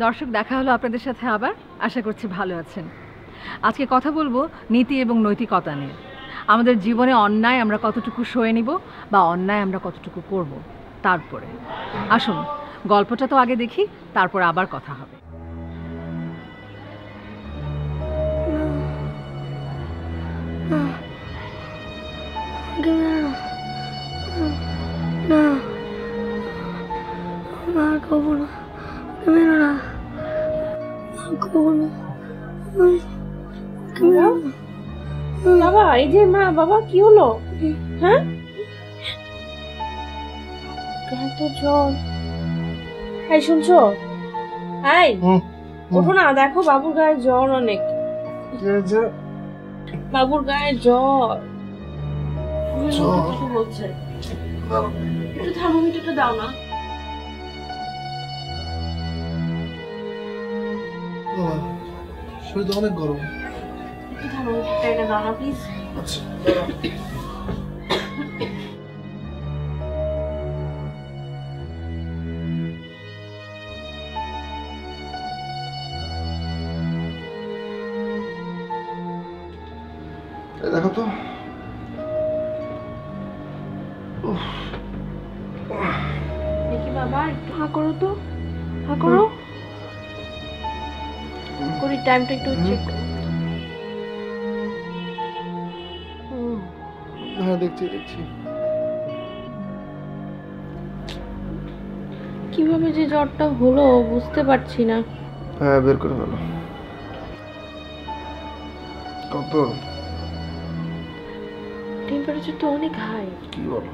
দর্শক, দেখা হলো আপনাদের সাথে আবার। আশা করছি ভালো আছেন। আজকে কথা বলবো নীতি এবং নৈতিকতা নিয়ে। আমাদের জীবনে অন্যায় আমরা কতটুকু সয়ে নিব বা অন্যায় আমরা কতটুকু করব। তারপরে আসুন গল্পটা তো আগে দেখি, তারপর আবার কথা হবে। বাবা, এই যে মা, বাবা কি হলো? হ্যাঁ, তো জ্বর। এই শুনছো? এই ওঠো না, দেখো বাবুর গায়ে জ্বর অনেক। বাবুর গায়ে জ্বর বলছে। একটু থার্মোমিটারটা দাও না। শরীর অনেক গরম। একটু থার্মোমিটারটা এনে দাও না প্লিজ। আচ্ছা, দেখো তো। দেখি বাবা, একটু হা করো তো, হা করো। করি টাইমটা একটু চেক করো। হ্যাঁ, দেখছি। কিভাবে যে জ্বরটা হলো বুঝতে পারছি না। হ্যাঁ, বের করে ফেলো। কত? টেম্পারেচার তো অনেক হাই। কি বলো?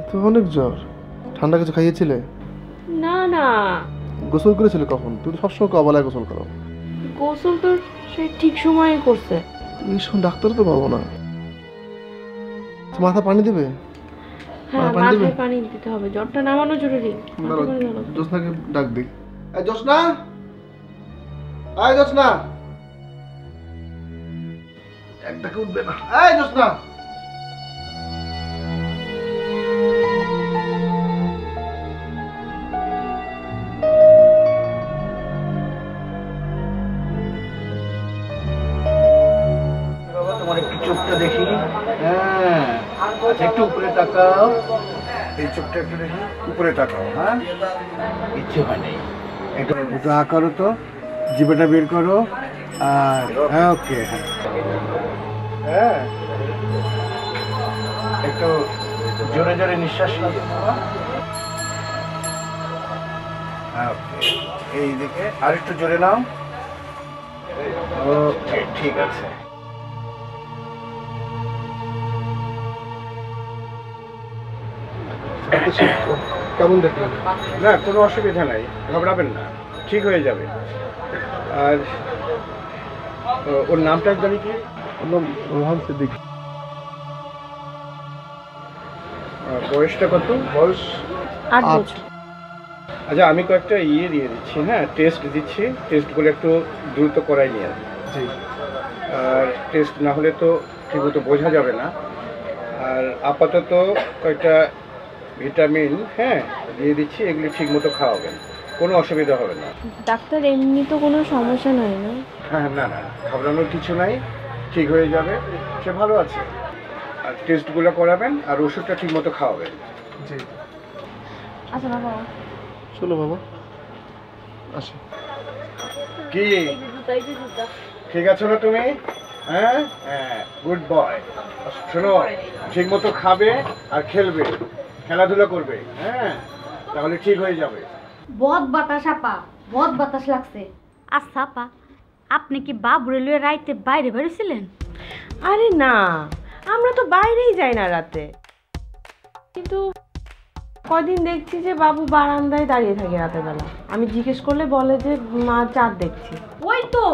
তো অনেক জ্বর। ঠান্ডা কিছু খাইয়েছিলে? না না, গোসল করেছিলে কখন? তুমি তো সবসময় অবলায় গোসল করো। গোসল তো সেই ঠিক সময়ে করছে। এই সময় ডাক্তার তো পাবো না। মাথা পানি দেবে? হ্যাঁ, মাথায় পানি দিতে হবে, জ্বরটা নামানো জরুরি। জোসনাকে ডাক দিই। এই জোসনা, এই জোসনা, এক ডাকে উঠবে না। এই জোসনা, তোমার একটু চোখটা দেখি। হ্যাঁ, আচ্ছা একটু উপরে তাকাও। এই চোখটা একটু দেখি, উপরে তাকাও। হ্যাঁ, ইচ্ছে হয় নাই। একটু আ করো তো, জিভটা বের করো। আর হ্যাঁ, ওকে। হ্যাঁ, একটু জোরে জোরে নিঃশ্বাস নাও। হ্যাঁ, ওকে। এই দিকে আর একটু জোরে নাও। ওকে, ঠিক আছে। কেমন দেখলেন? না, কোনো অসুবিধা নাই, ঘাবড়াবেন না, ঠিক হয়ে যাবে। আর ওর নামটা জানি কি? রোহান সিদ্দিক। বয়সটা কত? বয়স 8 বছর। আচ্ছা, আমি কয়েকটা দিয়ে দিচ্ছি। হ্যাঁ, টেস্ট দিচ্ছি, টেস্টগুলো একটু দ্রুত করাই নিয়ে। জি। আর টেস্ট না হলে তো ঠিকমতো বোঝা যাবে না। আর আপাতত কয়েকটা ভিটামিন দিয়ে দিচ্ছি, এগুলি ঠিক মতো খাওয়াবেন, কোনো অসুবিধা হবে না। ডাক্তার, এমনি তো কোনো সমস্যা নাই না? হ্যাঁ, না না, ঘাবড়ানোর কিছু নাই, ঠিক হয়ে যাবে, সে ভালো আছে। আর টেস্টগুলো করাবেন আর ওষুধটা ঠিক মতো খাওয়াবেন। জি। আচ্ছা বাবা, চলো বাবা, আসি। কি ঠিক আছে না তুমি? হ্যাঁ হ্যাঁ, গুড বয়। শোনো, ঠিক মতো খাবে আর খেলবে, খেলাধুলা করবে। হ্যাঁ, তাহলে ঠিক হয়ে যাবে। বহুত বাতাস আপা, বহুত বাতাস লাগছে। আচ্ছা আপা, আপনি কি বাবুরে লয়ে রাইতে বাইরে বেরিয়েছিলেন? আরে না, আমরা তো বাইরেই যাই না রাতে, কিন্তু কয়দিন দেখছি যে বাবু বারান্দায় দাঁড়িয়ে থাকে রাতের বেলা। আমি জিজ্ঞেস করলে বলে যে মা চাঁদ দেখছি। ওই তো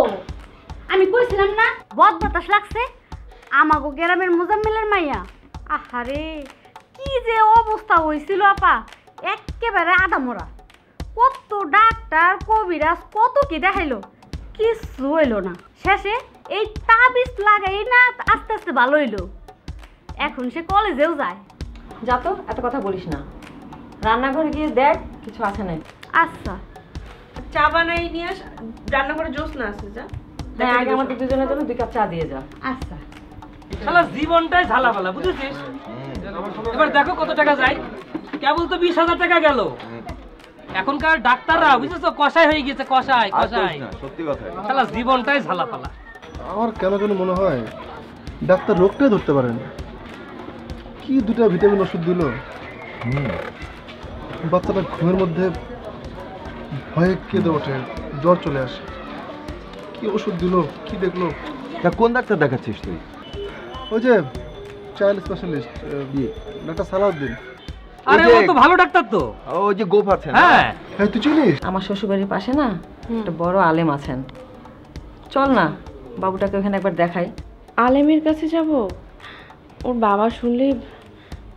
আমি কইছিলাম না বহুত বাতাস লাগছে। আমাগো গ্রামের মুজাম্মেলের মাইয়া, আহারে কি যে অবস্থা হয়েছিল আপা, একেবারে আদামরা। কত ডাক্তার কবিরাজ কত কি দেখাইলো, কিছু হইলো না। শেষে এই তাবিজ লাগাই না আস্তে আস্তে ভালো হইলো। এখন সে কলেজেও যায়। যা তো, এত কথা বলিস না, রান্নাঘরে গিয়ে দেখ কিছু আছে না। আচ্ছা চা বানাই নিয়ে আস, রান্না করে জোস না আছে যা। হ্যাঁ আগে আমাদের দুজনের জন্য 2 কাপ চা দিয়ে যা। আচ্ছা শালা জীবনটাই ঝালাপালা বুঝেছিস। এবার দেখো কত টাকা যায়, কেবল তো 20,000 টাকা গেল। এখনকার ডাক্তাররা বুঝেছো কষাই হয়ে গেছে, কষাই কষাই। সত্যি কথা। শালা জীবনটাই ঝালাপালা। আমার কেন যেন মনে হয় ডাক্তার রোগটাই ধরতে পারেন। কি 2টা ভিটামিন ওষুধ দিল, বাচ্চাটা ঘুমের মধ্যে ভয়ে কেঁদে ওঠে, জ্বর চলে আসে। কি ওষুধ দিল, কি দেখলো? তা কোন ডাক্তার দেখাচ্ছিস তুই? ওই যে চাইল্ড স্পেশালিস্ট ডাক্তার সালাউদ্দিন। আরে ও তো ভালো ডাক্তার তো। ওই যে গোপ আছে না? হ্যাঁ হ্যাঁ তুই চিনিস? আমার শ্বশুরবাড়ির পাশে না একটা বড় আলেম আছেন, চল না বাবুটাকে ওখানে একবার দেখাই। আলেমের কাছে যাব? ওর বাবা শুনলে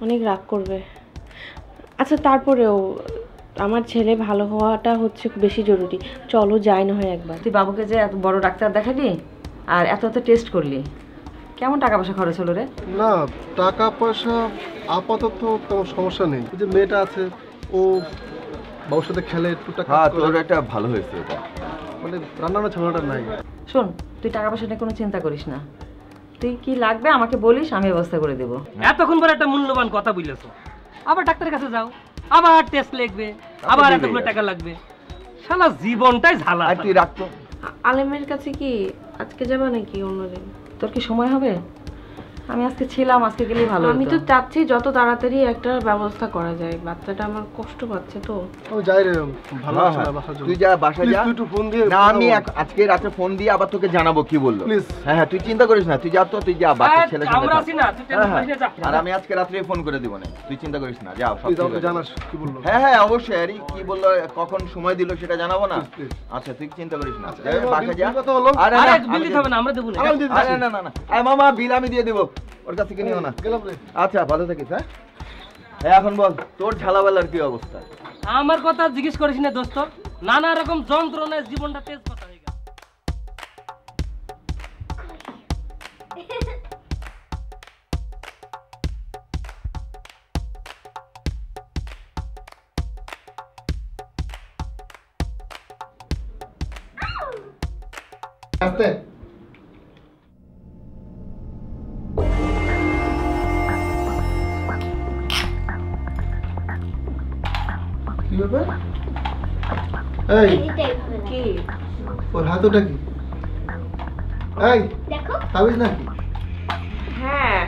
অনেক রাগ করবে। আচ্ছা তারপরেও আমার ছেলে ভালো হওয়াটা হচ্ছে বেশি জরুরি। চলো যাই না হয় একবার। তুই বাবুকে যে এত বড় ডাক্তার দেখাবি আর এত এত টেস্ট করলি, কেমন টাকা পয়সা খরচ হলো রে? না টাকা পয়সা আপাতত তেমন সমস্যা নেই। ওই যে মেয়েটা আছে ও বাবুর সাথে খেলে, টুকটাক হ্যাঁ কাজ করে। তোর একটা ভালো হয়েছে এটা। মানে রান্নার ঝামেলাটা নাই। শোন তুই টাকা পয়সা নিয়ে কোনো চিন্তা করিস না, তুই কি লাগবে আমাকে বলিস, আমি ব্যবস্থা করে দেবো। এতক্ষণ পরে একটা মূল্যবান কথা বললেছো। আবার ডাক্তারের কাছে যাও, আবার টেস্ট লিখবে, আবার এতগুলো টাকা লাগবে। শালা জীবনটাই ঝালা। আর তুই রাখতো। আলেমের কাছে কি আজকে যাবা নাকি অন্যদিন? তোর কি সময় হবে? আমি আজকে ছিলাম, আজকে গেলেই ভালো আমি তো হতো। চাচ্ছি যত তাড়াতাড়ি একটা ব্যবস্থা করা যায়, বাচ্চাটা আমার কষ্ট পাচ্ছে তো। আমি যাই রে, ভালো হ্যাঁ, আছে না হ্যাঁ। বাসার জন্য। তুই যা বাসা Please, যা। তুই একটু ফোন দিয়ে না আমি আজকে রাতে ফোন দিয়ে আবার তোকে জানাবো কি বললো। Please. হ্যাঁ হ্যাঁ তুই চিন্তা করিস না, তুই যা তো, তুই যা বাচ্চা হ্যাঁ, ছেলে আমরা আছি না, তুই টেনশন করিস না, যা। আর আমি আজকে রাত্রে ফোন করে দিব না, তুই চিন্তা করিস না, যাও সব তুই ঠিক আমাকে আছে। জানাস কি বললো। হ্যাঁ হ্যাঁ অবশ্যই। আরে কি বললো, কখন সময় দিল সেটা জানাবো না। Please, please. আচ্ছা তুই চিন্তা করিস না, আচ্ছা, যা, এই বাসা যা। বিল কত হলো? আরে আরে না, বিল আমি দিতে হবে না, আমরা দেবো না। আমি দিয়ে আরে দিচ্ছি। না না না, আরে মামা বিল আমি দিয়ে দিব, ওর কাছ থেকে নিও না। গেলাম রে। আচ্ছা ভালো থাকিস। হ্যাঁ হ্যাঁ এখন বল তোর ঝালাবেলার কি অবস্থা? আমার কথা জিজ্ঞেস করিস না দোস্ত, নানা রকম যন্ত্রণায় জীবনটা তেজ পাতা হয়ে গেল। আস্তে। কি ব্যাপার? এই কি ওর হাতটা কি? এই দেখো তাবিজ নাকি? হ্যাঁ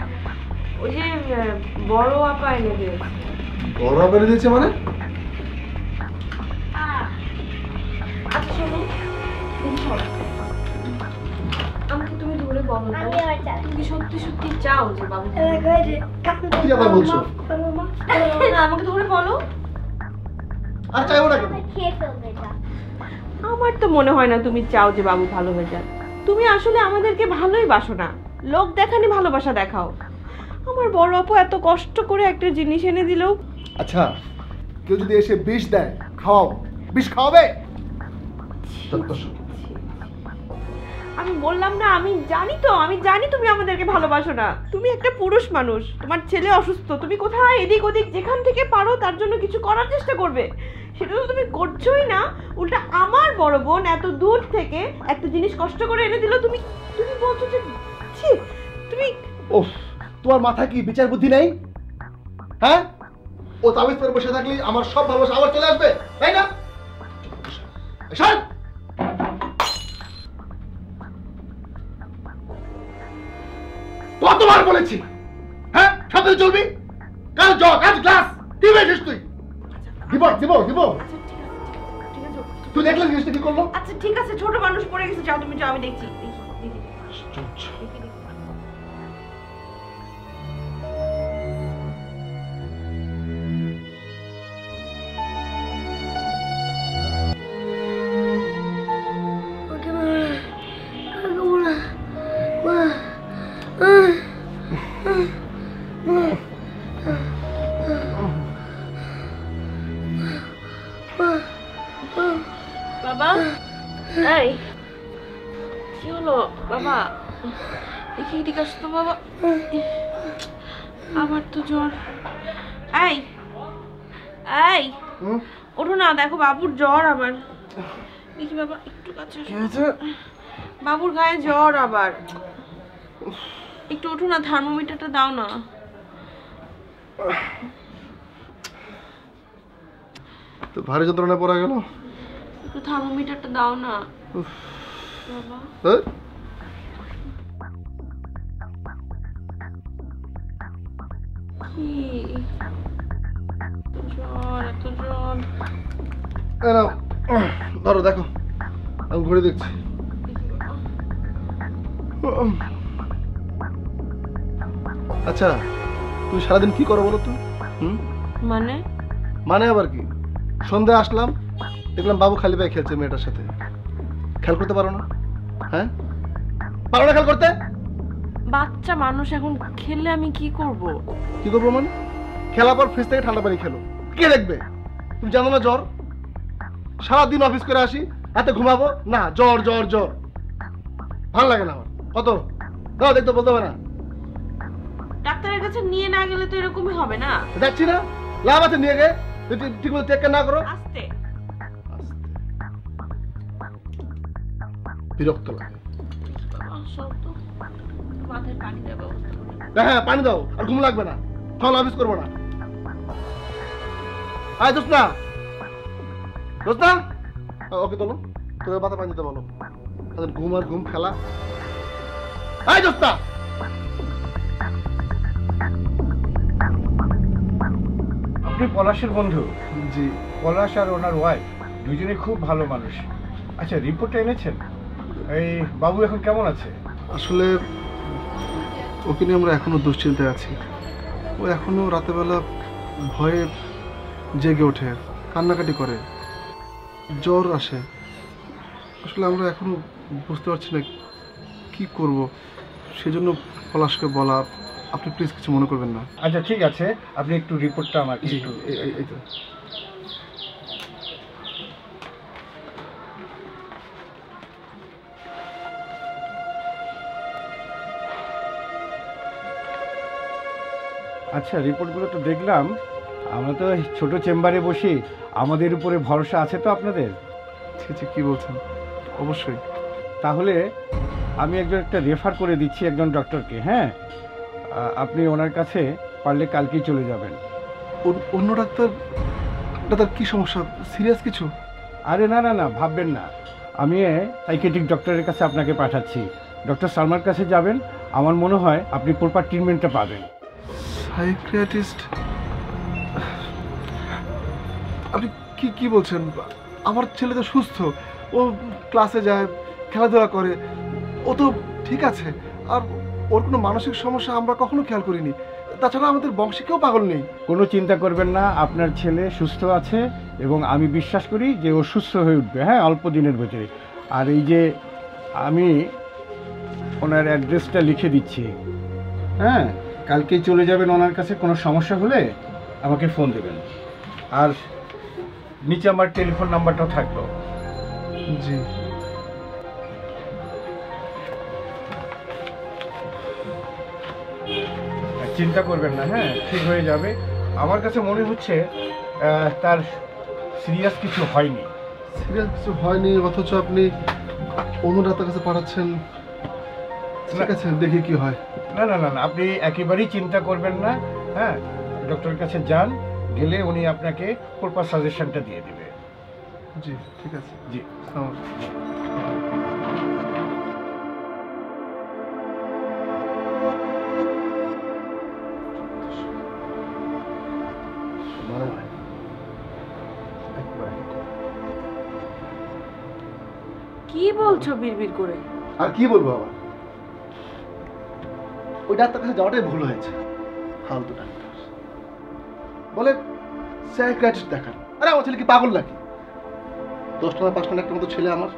ওই যে বড় আপা এনে দিয়েছে। বড় করে দিয়েছে মানে? আচ্ছা শোনো, আমাকে তুমি ধরে বলো তো, আমি আবার চাই। তুমি কি সত্যি সত্যি চাও যে বাবু? কি কথা বলছো? না, আমাকে ধরে বলো। আর চাইবো না কেন? খেয়ে ফেলবে এটা। আমার তো মনে হয় না তুমি চাও যে বাবু ভালো হয়ে যাক। তুমি আসলে আমাদেরকে ভালোই বাসো না, লোক দেখানি ভালোবাসা দেখাও। আমার বড় আপু এত কষ্ট করে একটা জিনিস এনে দিলেও। আচ্ছা কেউ যদি এসে বিষ দেয় খাওয়াও, বিষ খাওয়াবে? আমি বললাম না, আমি জানি তো, আমি জানি তুমি আমাদেরকে ভালোবাসো না। তুমি একটা পুরুষ মানুষ, তোমার ছেলে অসুস্থ, তুমি কোথায় এদিক ওদিক যেখান থেকে পারো তার জন্য কিছু করার চেষ্টা করবে। সেটা তো তুমি করছোই না, উল্টা আমার বড় বোন এত দূর থেকে একটা জিনিস কষ্ট করে এনে দিল, তুমি তুমি বলছো যে ছি, তুমি ওহ, তোমার মাথায় কি বিচার বুদ্ধি নেই? হ্যাঁ, ও তাবিজ পরে বসে থাকলে আমার সব ভালোবাসা আবার চলে আসবে, তাই না? শোন, কতবার বলেছি, হ্যাঁ সাথে চলবি? কাল জগ আজ গ্লাস কি বেশিস তুই? দিব দিব দিব। আচ্ছা ঠিক আছে, ঠিক আছে, তুই দেখলে জিনিসটা কি করলো? আচ্ছা ঠিক আছে, ছোট মানুষ পড়ে গেছে, যাও তুমি যাও, আমি দেখছি, দেখি দেখি আশ্চর্য। দেখি দেখি। বাবা, এই কি হলো বাবা? দেখি এদিকে আসো তো বাবা, আমার তো জ্বর। এই এই হুম? ওঠো না, দেখো বাবুর জ্বর আবার। দেখি বাবা একটু কাছে এসো। বাবুর গায়ে জ্বর আবার। একটু ওঠো না, থার্মোমিটারটা দাও না। তো ভারী যন্ত্রণা পড়া গেল। একটু থার্মোমিটারটা দাও না বাবা। কি জ্বর, এত জ্বর। ধরো, দেখো আমি ঘুরে দেখছি। আচ্ছা, তুমি সারাদিন কি করো বলো তো? মানে মানে আবার কি? সন্ধ্যে আসলাম, দেখলাম বাবু খালি পায়ে খেলছে মেয়েটার সাথে। খেয়াল করতে পারো না? হ্যাঁ, পারো না খেয়াল করতে? বাচ্চা মানুষ এখন খেললে আমি কি করব? কি করবো মানে? খেলার পর ফ্রিজ থেকে ঠান্ডা পানি খেলো, কে দেখবে? তুমি জানো না জ্বর? সারাদিন অফিস করে আসি, রাতে ঘুমাবো না, জ্বর জ্বর জ্বর। ভালো লাগে না আমার। কত দাও, দেখতে বলতে হবে না। ডাক্তারের কাছে নিয়ে না গেলে তো এরকমই হবে না। যাচ্ছি না, লাভ আছে নিয়ে গে, ঠিক মতো টেক কেয়ার না করো। আস্তে বিরক্ত লাগে। মাথায় পানি দেবো। হ্যাঁ, পানি দাও, আর ঘুম লাগবে না, তাহলে অফিস করবো না। আয় দোস্তা, দোস্তা, ওকে তোলো, তোদের মাথা পানি দিতে বলো। ঘুম আর ঘুম খেলা। আয় দোস্তা। আপনি পলাশের বন্ধু? জি। পলাশ আর ওনার ওয়াইফ দুজনে খুব ভালো মানুষ। আচ্ছা, রিপোর্টটা এনেছেন? এই বাবু এখন কেমন আছে? আসলে ওকে নিয়ে আমরা এখনো দুশ্চিন্তায় আছি। ও এখনো রাতেবেলা ভয়ে জেগে ওঠে, কান্নাকাটি করে, জ্বর আসে। আসলে আমরা এখনো বুঝতে পারছি না কি করব, সেজন্য পলাশকে বলা। আপনি প্লিজ কিছু মনে করবেন না। আচ্ছা ঠিক আছে, আপনি একটু রিপোর্টটা আমাকে একটু। এই তো। আচ্ছা, রিপোর্টগুলো তো দেখলাম। আমরা তো ছোট চেম্বারে বসি, আমাদের উপরে ভরসা আছে তো আপনাদের? কি বলছেন? অবশ্যই। তাহলে আমি একটা রেফার করে দিচ্ছি একজন ডক্টরকে। হ্যাঁ, আপনি ওনার কাছে পারলে কালকেই চলে যাবেন। অন্য ডাক্তার? ডাক্তার কি সমস্যা? সিরিয়াস কিছু? আরে না না না, ভাববেন না। আমি সাইকিয়াট্রিক ডক্টরের কাছে আপনাকে পাঠাচ্ছি। ডক্টর সালমার কাছে যাবেন, আমার মনে হয় আপনি প্রপার ট্রিটমেন্টটা পাবেন। সাইকিয়াট্রিস্ট? আপনি কি বলছেন? আমার ছেলে তো সুস্থ, ও ক্লাসে যায়, খেলাধুলা করে, ও তো ঠিক আছে। আর ওর কোনো মানসিক সমস্যা আমরা কখনো খেয়াল করিনি। তাছাড়া আমাদের বংশে কেউ পাগল নেই। কোনো চিন্তা করবেন না, আপনার ছেলে সুস্থ আছে এবং আমি বিশ্বাস করি যে ও সুস্থ হয়ে উঠবে। হ্যাঁ, অল্প দিনের ভেতরে। আর এই যে আমি ওনার অ্যাড্রেসটা লিখে দিচ্ছি। হ্যাঁ, কালকেই চলে যাবেন ওনার কাছে। কোনো সমস্যা হলে আমাকে ফোন দেবেন। আর নিচে আমার টেলিফোন নাম্বারটাও থাকলো। জি। চিন্তা করবেন না, হ্যাঁ ঠিক হয়ে যাবে। আমার কাছে মনে হচ্ছে তার সিরিয়াস কিছু হয়নি। সিরিয়াস কিছু হয়নি, অথচ আপনি অন্য ডাক্তার কাছে পাঠাচ্ছেন। ঠিক আছে, দেখি কি হয়। না না না না, আপনি একেবারেই চিন্তা করবেন না। হ্যাঁ, ডক্টরের কাছে যান, গেলে উনি আপনাকে প্রপার সাজেশনটা দিয়ে দেবে। জি ঠিক আছে। জি। কি বলছো বিড়বিড় করে? আর কি বলবো আবার? ওই ডাক্তার কাছে যাওয়াটাই ভুল হয়েছে। ফালতু ডাক্তার বলে সাইকিয়াট্রিস্ট দেখান। আরে আমার ছেলে কি পাগল নাকি? 10টা না 5টা একটা মতো ছেলে আমার।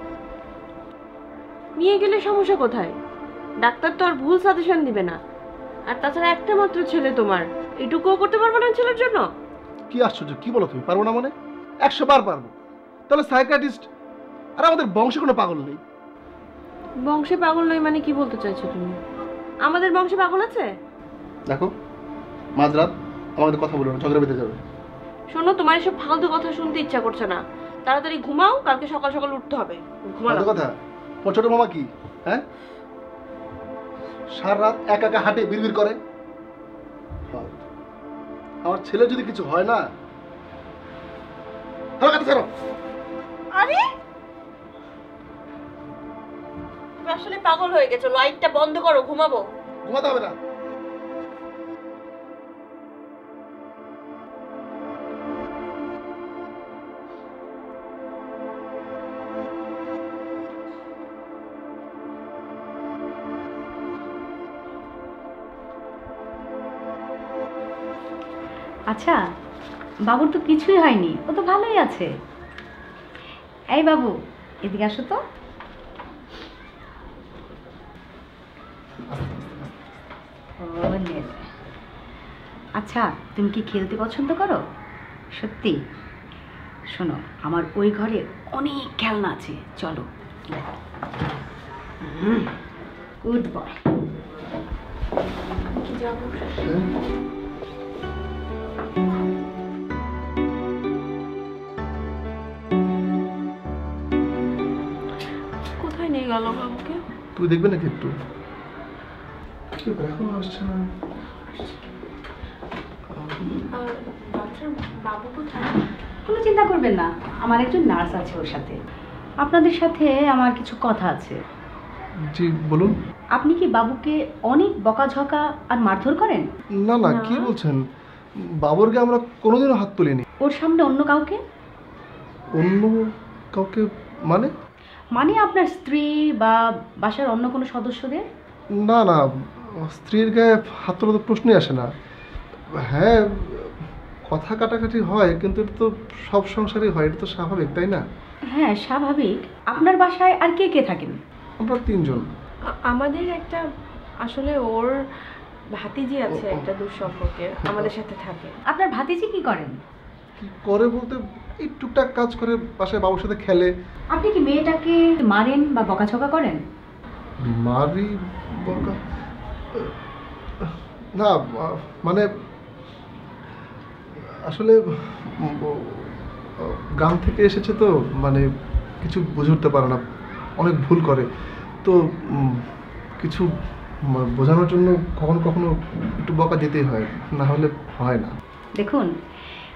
নিয়ে গেলে সমস্যা কোথায়? ডাক্তার তো আর ভুল সাজেশন দিবে না। আর তাছাড়া একটা মাত্র ছেলে তোমার, এটুকুও করতে পারবে না ছেলের জন্য? কি আশ্চর্য, কি বলো তুমি? পারবো না মানে? 100 বার পারবো। তাহলে সাইকিয়াট্রিস্ট? আর আমাদের বংশে কোনো পাগল নেই। বংশে পাগল নয় মানে কি বলতে চাইছো তুমি? আমাদের বংশে পাগল আছে? দেখো, মাঝরাত আমাদের কথা বলো না, ঝগড়া বেঁধে যাবে। শোনো, তোমার এসব ফালতু কথা শুনতে ইচ্ছা করছে না। তাড়াতাড়ি ঘুমাও, কালকে সকাল সকাল উঠতে হবে। ভালো কথা। তোমার ছোট মামা কি হ্যাঁ সারা রাত একা একা হাঁটে বিড়বিড় করে? আমার ছেলে যদি কিছু হয় না, আরে তুমি আসলে পাগল হয়ে গেছো। লাইটটা বন্ধ করো, ঘুমাবো। ঘুমাতে হবে না। আচ্ছা, বাবুর তো কিছুই হয়নি, ও তো ভালোই আছে। এই বাবু, এদিকে আসো তো। আচ্ছা, তুমি কি খেলতে পছন্দ করো? সত্যি? শোনো, আমার ওই ঘরে অনেক খেলনা আছে, চলো। Good boy. কোথায় নিয়ে গেল বাবুকে? তুই দেখবে নাকি একটু? এখনো আসছে না। ডক্টর, বাবু কোথায়? কোনো চিন্তা করবেন না, আমার একজন নার্স আছে ওর সাথে। আপনাদের সাথে আমার কিছু কথা আছে। জি বলুন। আপনি কি বাবুকে অনেক বকাঝকা আর মারধর করেন? না না, কি বলছেন? বাবুরকে আমরা কোনোদিনও হাত তুলিনি। ওর সামনে অন্য কাউকে? অন্য কাউকে মানে? মানে আপনার স্ত্রী বা বাসার অন্য কোনো সদস্যদের? না না, স্ত্রীর গায়ে হাত তোলা তো প্রশ্নই আসে না। হ্যাঁ, কথা কাটাকাটি হয়, কিন্তু এটা তো সব সংসারেই হয়, এটা তো স্বাভাবিক, তাই না? হ্যাঁ স্বাভাবিক। আপনার বাসায় আর কে কে থাকেন? আমরা তিনজন। আমাদের একটা, আসলে ওর ভাতিজি আছে একটা দূর সম্পর্কে, আমাদের সাথে থাকে। আপনার ভাতিজি কি করেন? কি করে বলতে, এই টুকটাক কাজ করে, বাসায় বাবুর সাথে খেলে। আপনি কি মেয়েটাকে মারেন বা বকাঝকা করেন? মারি বকা না, মানে আসলে গ্রাম থেকে এসেছে তো, মানে কিছু বুঝে উঠতে পারে না, অনেক ভুল করে। তো কিছু বোঝানোর জন্য কখনো কখনো একটু বকা দিতেই হয়, না হলে হয় না। দেখুন,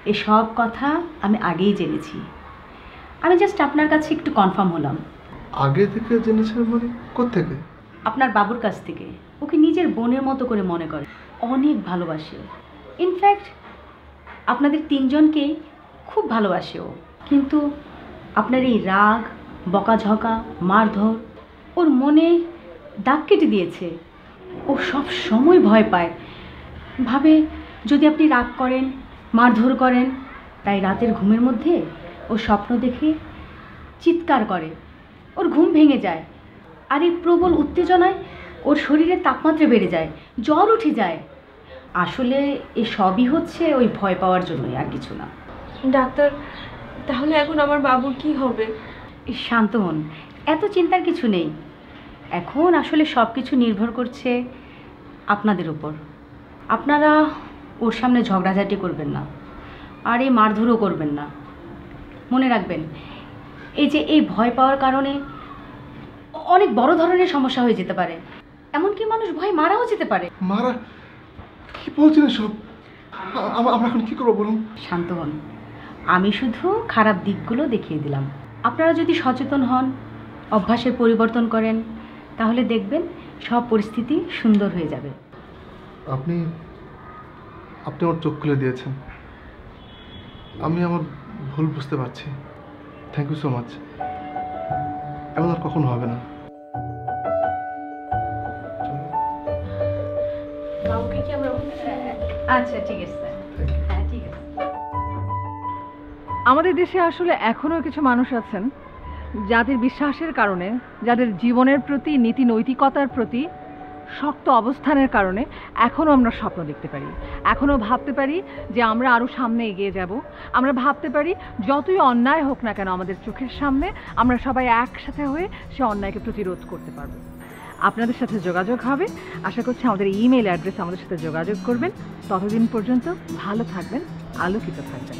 এই সব কথা আমি আগেই জেনেছি। আমি জাস্ট আপনার কাছে একটু কনফার্ম হলাম। আগে থেকে জেনেছে মানে? কোত্থেকে? আপনার বাবুর কাছ থেকে। ওকে নিজের বোনের মতো করে মনে করে, অনেক ভালোবাসে। ইনফ্যাক্ট আপনাদের তিনজনকেই খুব ভালোবাসে ও। কিন্তু আপনার এই রাগ, বকাঝকা, মারধর ওর মনে দাগ কেটে দিয়েছে। ও সব সময় ভয় পায়, ভাবে যদি আপনি রাগ করেন, মারধর করেন, তাই রাতের ঘুমের মধ্যে ও স্বপ্ন দেখে চিৎকার করে, ওর ঘুম ভেঙে যায়। আর এই প্রবল উত্তেজনায় ওর শরীরের তাপমাত্রা বেড়ে যায়, জ্বর উঠে যায়। আসলে এই সবই হচ্ছে ওই ভয় পাওয়ার জন্যই, আর কিছু না। ডাক্তার, তাহলে এখন আমার বাবুর কি হবে? শান্ত হন, এত চিন্তার কিছু নেই। এখন আসলে সব কিছু নির্ভর করছে আপনাদের উপর। আপনারা ওর সামনে ঝগড়াঝাটি করবেন না, আর এই মারধরও করবেন না। মনে রাখবেন, এই যে এই ভয় পাওয়ার কারণে অনেক বড় ধরনের সমস্যা হয়ে যেতে পারে, এমনকি মানুষ ভয় মারাও যেতে পারে। মারা? কি বলছেন সব? আমরা এখন কি করবো বলুন? শান্ত হন, আমি শুধু খারাপ দিকগুলো দেখিয়ে দিলাম। আপনারা যদি সচেতন হন, অভ্যাসের পরিবর্তন করেন, তাহলে দেখবেন সব পরিস্থিতি সুন্দর হয়ে যাবে। আপনি আমার চোখ খুলে দিয়েছেন। আমি আমার ভুল বুঝতে পারছি। Thank you so much. এমন আর কখনো হবে না। বাবুকে কি আমরা? আচ্ছা ঠিক আছে স্যার। হ্যাঁ ঠিক আছে। আমাদের দেশে আসলে এখনও কিছু মানুষ আছেন যাদের বিশ্বাসের কারণে, যাদের জীবনের প্রতি, নীতি নৈতিকতার প্রতি শক্ত অবস্থানের কারণে এখনও আমরা স্বপ্ন দেখতে পারি, এখনও ভাবতে পারি যে আমরা আরও সামনে এগিয়ে যাব। আমরা ভাবতে পারি যতই অন্যায় হোক না কেন আমাদের চোখের সামনে, আমরা সবাই একসাথে হয়ে সে অন্যায়কে প্রতিরোধ করতে পারবো। আপনাদের সাথে যোগাযোগ হবে। আশা করছি আমাদের ইমেল অ্যাড্রেস আমাদের সাথে যোগাযোগ করবেন। ততদিন পর্যন্ত ভালো থাকবেন, আলোকিত থাকবেন।